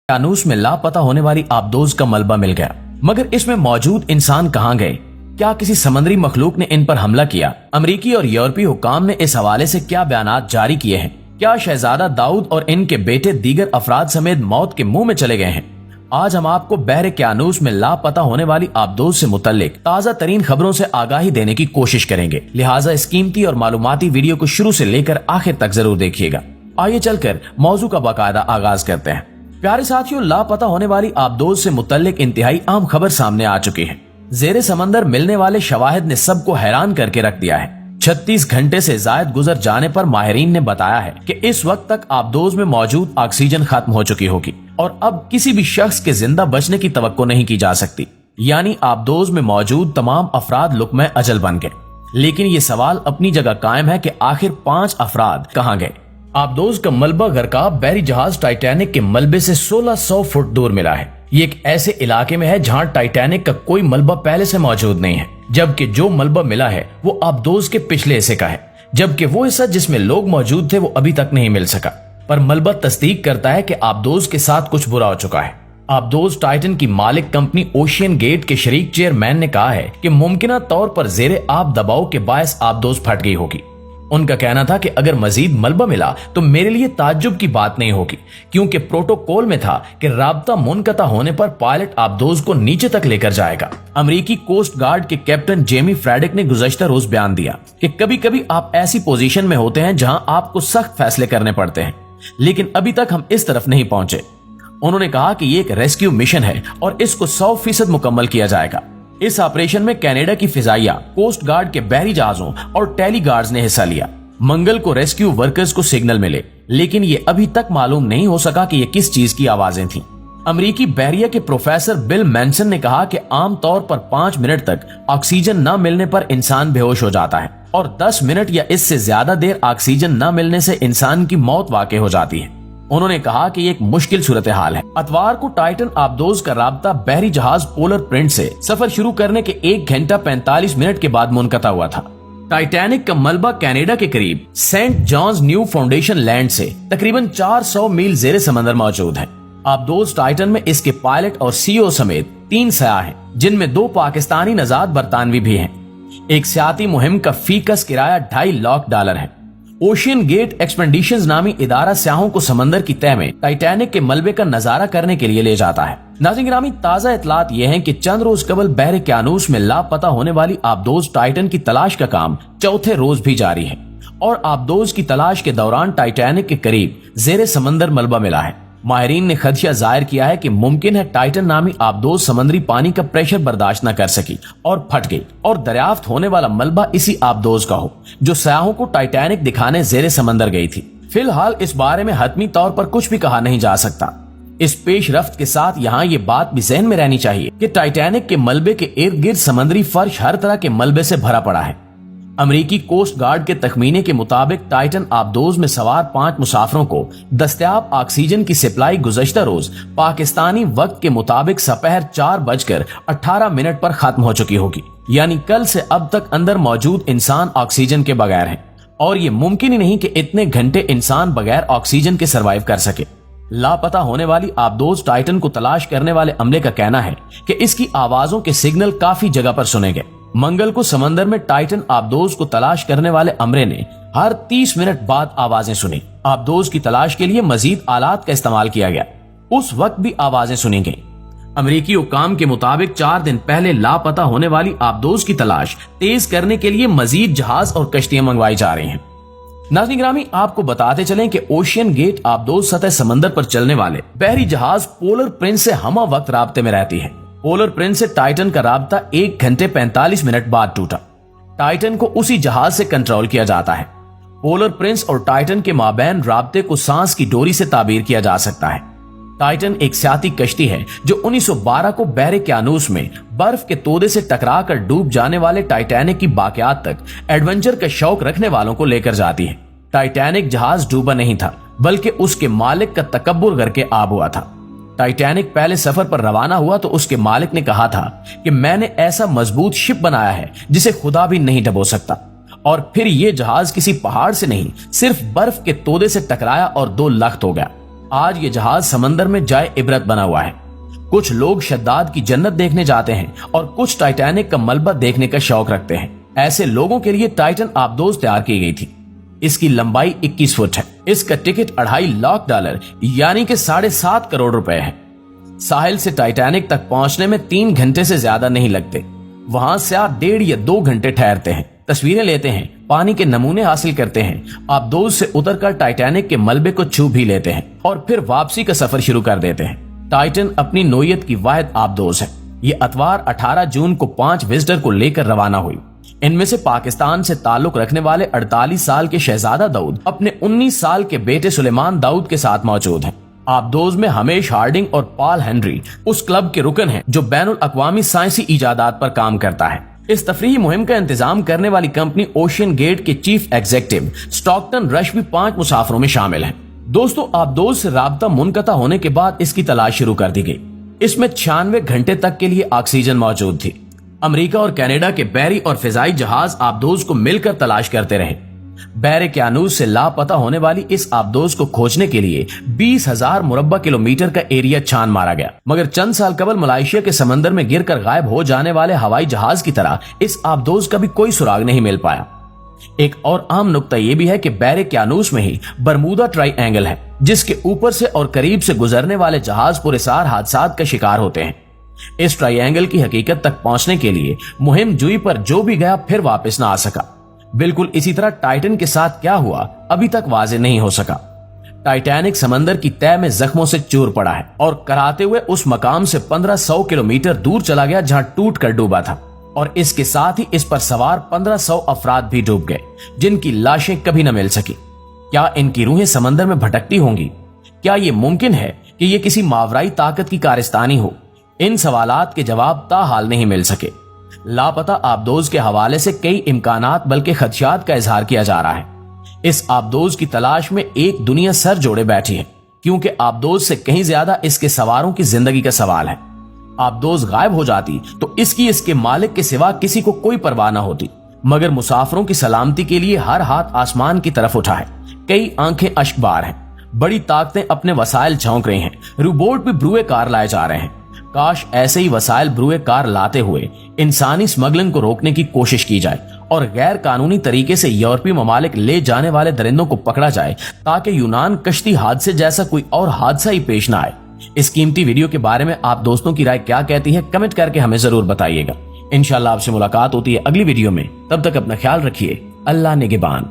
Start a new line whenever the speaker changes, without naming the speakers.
उकियानोस में लापता होने वाली आबदोज का मलबा मिल गया, मगर इसमें मौजूद इंसान कहां गए? क्या किसी समुद्री मखलूक ने इन पर हमला किया? अमेरिकी और यूरोपीय हुकाम ने इस हवाले से क्या बयानात जारी किए हैं? क्या शहजादा दाऊद और इनके बेटे दीगर अफराद समेत मौत के मुंह में चले गए हैं? आज हम आपको बहर उकियानोस में लापता होने वाली आबदोज से मुतल्लिक ताज़ा तरीन खबरों से आगाही देने की कोशिश करेंगे, लिहाजा इस कीमती और मालूमाती वीडियो को शुरू से लेकर आखिर तक जरूर देखिएगा। आइए चलकर मौजू का बाकायदा आगाज करते हैं। प्यारे साथियों, लापता होने वाली आबदोज से मुतल्लिक इंतहाई अहम खबर सामने आ चुकी है। जेरे समंदर मिलने वाले शवाहिद ने सबको हैरान करके रख दिया है। 36 घंटे से जायद गुजर जाने पर माहिरीन ने बताया है कि इस वक्त तक आबदोज में मौजूद ऑक्सीजन खत्म हो चुकी होगी और अब किसी भी शख्स के जिंदा बचने की तवक्को नहीं की जा सकती। यानी आबदोज में मौजूद तमाम अफराद लुक्मे अजल बन गए। लेकिन ये सवाल अपनी जगह कायम है कि आखिर 5 अफराद कहाँ गए? आबदोज का मलबा गरकाब बहरी जहाज टाइटैनिक के मलबे से 1600 फुट दूर मिला है। ये एक ऐसे इलाके में है जहां टाइटैनिक का कोई मलबा पहले से मौजूद नहीं है, जबकि जो मलबा मिला है वो आबदोज के पिछले हिस्से का है, जबकि वो हिस्सा जिसमें लोग मौजूद थे वो अभी तक नहीं मिल सका। पर मलबा तस्दीक करता है कि आबदोज के साथ कुछ बुरा हो चुका है। आबदोज टाइटन की मालिक कंपनी ओशियन गेट के शरीक चेयरमैन ने कहा है कि मुमकिना तौर पर जेरे आब दबाव के बायस आबदोज फट गई होगी। उनका कहना था कि अगर मजीद मलबा मिला तो मेरे लिए ताज्जुब की बात नहीं होगी, क्योंकि प्रोटोकॉल में था कि राब्ता मुनकता होने पर पायलट आबदोज को नीचे तक लेकर जाएगा। अमेरिकी कोस्ट गार्ड के कैप्टन जेमी फ्रेडिक ने गुज़श्ता रोज बयान दिया कि कभी कभी आप ऐसी पोजीशन में होते हैं जहां आपको सख्त फैसले करने पड़ते हैं, लेकिन अभी तक हम इस तरफ नहीं पहुंचे। उन्होंने कहा कि ये एक रेस्क्यू मिशन है और इसको 100% मुकम्मल किया जाएगा। इस ऑपरेशन में कनाडा की फिजाइया, कोस्ट गार्ड के बहरी जहाजों और टेली गार्ड्स ने हिस्सा लिया। मंगल को रेस्क्यू वर्कर्स को सिग्नल मिले, लेकिन ये अभी तक मालूम नहीं हो सका कि ये किस चीज की आवाजें थीं। अमेरिकी बहरिया के प्रोफेसर बिल मैनसन ने कहा कि आम तौर पर 5 मिनट तक ऑक्सीजन न मिलने पर इंसान बेहोश हो जाता है और 10 मिनट या इससे ज्यादा देर ऑक्सीजन न मिलने से इंसान की मौत वाक़ई हो जाती है। उन्होंने कहा कि ये एक मुश्किल सूरत हाल है। अतवार को टाइटन आबदोज का राब्ता बहरी जहाज पोलर प्रिंस से सफर शुरू करने के 1 घंटा 45 मिनट के बाद मुनक़ता हुआ था। टाइटैनिक का मलबा कनाडा के करीब saint John's new foundation land से तकरीबन 400 मील जेरे समंदर मौजूद है। आबदोज टाइटन में इसके पायलट और सीईओ समेत 3 सयाह हैं, जिनमें 2 पाकिस्तानी नजाद बरतानवी भी हैं। एक सियाती मुहिम का फीकस किराया $2.5 लाख है। ओशियन गेट एक्सपेडिशंस नामी इदारा सयाहों को समंदर की तह में टाइटैनिक के मलबे का नजारा करने के लिए ले जाता है। नाज़रीन गिरामी, ताज़ा इतलात ये हैं कि चंद रोज कबल बहर उकियानोस में लापता होने वाली आबदोज टाइटन की तलाश का काम चौथे रोज भी जारी है और आबदोज की तलाश के दौरान टाइटैनिक के करीब जेरे समंदर मलबा मिला है। माहिरीन ने खदशा जाहिर किया है कि मुमकिन है टाइटन नामी आबदोज समंदरी पानी का प्रेशर बर्दाश्त न कर सकी और फट गई और दरियाफ्त होने वाला मलबा इसी आबदोज का हो जो सयाहों को टाइटैनिक दिखाने जेरे समंदर गई थी। फिलहाल इस बारे में हतमी तौर पर कुछ भी कहा नहीं जा सकता। इस पेश रफ्त के साथ यहाँ ये बात भी जहन में रहनी चाहिए कि टाइटैनिक के मलबे के इर्द गिर्द समंदरी फर्श हर तरह के मलबे से भरा पड़ा है। अमेरिकी कोस्ट गार्ड के तखमीने के मुताबिक टाइटन आबदोज में सवार 5 मुसाफिरों को दस्तयाब ऑक्सीजन की सप्लाई गुज़श्ता रोज पाकिस्तानी वक्त के मुताबिक सपहर 4:18 पर खत्म हो चुकी होगी। यानी कल से अब तक अंदर मौजूद इंसान ऑक्सीजन के बगैर हैं और ये मुमकिन ही नहीं कि इतने घंटे इंसान बगैर ऑक्सीजन के सर्वाइव कर सके। लापता होने वाली आबदोज टाइटन को तलाश करने वाले अमले का कहना है कि इसकी आवाजों के सिग्नल काफी जगह पर सुने गए। मंगल को समंदर में टाइटन आबदोज को तलाश करने वाले अमले ने हर 30 मिनट बाद आवाजें सुनी। आबदोज की तलाश के लिए मजीद आलात का इस्तेमाल किया गया, उस वक्त भी आवाजें सुनी गई। अमेरिकी हुकाम के मुताबिक 4 दिन पहले लापता होने वाली आबदोज की तलाश तेज करने के लिए मजीद जहाज और कश्तियां मंगवाई जा रही हैं। नाज़रीन गिरामी, आपको बताते चलें कि ओशियन गेट आबदोज सतह समंदर पर चलने वाले बहरी जहाज पोलर प्रिंस से हमा वक्त राब्ते में रहती है। पोलर प्रिंस से टाइटन का राब्ता 1 घंटे 45 मिनट बाद टूटा। टाइटन को उसी जहाज से कंट्रोल किया जाता है। पोलर प्रिंस और टाइटन के माबैन राब्ते को सांस की डोरी से ताबीर किया जा सकता है। टाइटन एक सियाती कश्ती है जो 1912 को बहर उकियानोस में बर्फ के तोदे से टकरा कर डूब जाने वाले टाइटैनिक की बाकियात तक एडवेंचर का शौक रखने वालों को लेकर जाती है। टाइटैनिक जहाज डूबा नहीं था, बल्कि उसके मालिक का तकब्बुर करके आब हुआ था। टाइटैनिक पहले सफर पर रवाना हुआ तो उसके मालिक ने कहा था कि मैंने ऐसा मजबूत शिप बनाया है जिसे खुदा भी नहीं डबो सकता, और फिर ये जहाज किसी पहाड़ से नहीं सिर्फ बर्फ के तोदे से टकराया और 2 लख्त हो गया। आज ये जहाज समंदर में जाए इबरत बना हुआ है। कुछ लोग शद्दाद की जन्नत देखने जाते हैं और कुछ टाइटैनिक का मलबा देखने का शौक रखते हैं। ऐसे लोगों के लिए टाइटन आबदोज तैयार की गई थी। इसकी लंबाई 21 फुट है। इसका टिकट $2.5 लाख यानी कि 7.5 करोड़ रुपए है। साहिल से टाइटैनिक तक पहुंचने में 3 घंटे से ज्यादा नहीं लगते। वहां से आप 1.5 या 2 घंटे ठहरते हैं, तस्वीरें लेते हैं, पानी के नमूने हासिल करते हैं, आबदोज से उतरकर टाइटैनिक के मलबे को छू भी लेते हैं और फिर वापसी का सफर शुरू कर देते हैं। टाइटन अपनी नोयत की वाहिद आबदोज है। ये अतवार 18 जून को 5 विजिटर को लेकर रवाना हुई। इनमें से पाकिस्तान से ताल्लुक रखने वाले 48 साल के शहजादा दाऊद अपने 19 साल के बेटे सुलेमान दाऊद के साथ मौजूद हैं। आबदोज में हमेश हार्डिंग और पॉल हेनरी उस क्लब के रुकन हैं जो बैनुल अक़वामी साइंसी इजादात पर काम करता है। इस तफरीही मुहिम का इंतजाम करने वाली कंपनी ओशियन गेट के चीफ एग्जीक्यूटिव स्टॉकटन रश भी 5 मुसाफिरों में शामिल हैं। दोस्तों, आबदोज से राब्ता मुनक़ता होने के बाद इसकी तलाश शुरू कर दी गई। इसमें 96 घंटे तक के लिए ऑक्सीजन मौजूद थी। अमेरिका और कनाडा के बहरी और फिजाई जहाज आबदोज को मिलकर तलाश करते रहे। बहरे-ए-क्यानूस से लापता होने वाली इस आबदोज को खोजने के लिए 20,000 मुरब्बा किलोमीटर का एरिया छान मारा गया, मगर चंद साल कबल मलेशिया के समंदर में गिरकर गायब हो जाने वाले हवाई जहाज की तरह इस आबदोज का भी कोई सुराग नहीं मिल पाया। एक और आम नुक्ता यह भी है कि बहरे-ए-क्यानूस में ही बरमूदा ट्राइएंगल है, जिसके ऊपर से और करीब से गुजरने वाले जहाज पुरस्कार हादसात का शिकार होते हैं। इस ट्राइएंगल की हकीकत तक पहुंचने के लिए मुहिम जुई पर जो भी गया फिर वापस ना आ सका। बिल्कुल इसी तरह टाइटन के साथ क्या हुआ अभी तक वाज़ेह नहीं हो सका। टाइटैनिक समंदर की तह में जख्मों से चूर पड़ा है और कराते हुए उस मकाम से 1500 किलोमीटर दूर चला गया जहां टूट कर डूबा था, और इसके साथ ही इस पर सवार 1500 अफराद भी डूब गए, जिनकी लाशें कभी न मिल सकी। क्या इनकी रूहें समंदर में भटकती होंगी? क्या ये मुमकिन है कि ये किसी मावराई ताकत की कारस्तानी हो? इन सवालात के जवाब ताहाल नहीं मिल सके। लापता आबदोज के हवाले से कई इम्कानात बल्कि खदशात का इजहार किया जा रहा है। इस आबदोज की तलाश में एक दुनिया सर जोड़े बैठी है, क्योंकि आबदोज से कहीं ज्यादा इसके सवारों की जिंदगी का सवाल है। आबदोज गायब हो जाती तो इसके मालिक के सिवा किसी को कोई परवाह न होती, मगर मुसाफिरों की सलामती के लिए हर हाथ आसमान की तरफ उठा है। कई आंखें अश्कबार हैं, बड़ी ताकतें अपने वसाइल झोंक रही हैं, रोबोट भी ब्रुए कार लाए जा रहे हैं। काश ऐसे ही वसाइल ब्रुए कार लाते हुए इंसानी स्मगलिंग को रोकने की कोशिश की जाए और गैर कानूनी तरीके से यूरोपीय ममालिक ले जाने वाले दरिंदों को पकड़ा जाए, ताकि यूनान कश्ती हादसे जैसा कोई और हादसा ही पेश ना आए। इस कीमती वीडियो के बारे में आप दोस्तों की राय क्या कहती है, कमेंट करके हमें जरूर बताइएगा। इंशाल्लाह आपसे मुलाकात होती है अगली वीडियो में। तब तक अपना ख्याल रखिए। अल्लाह निगहबान।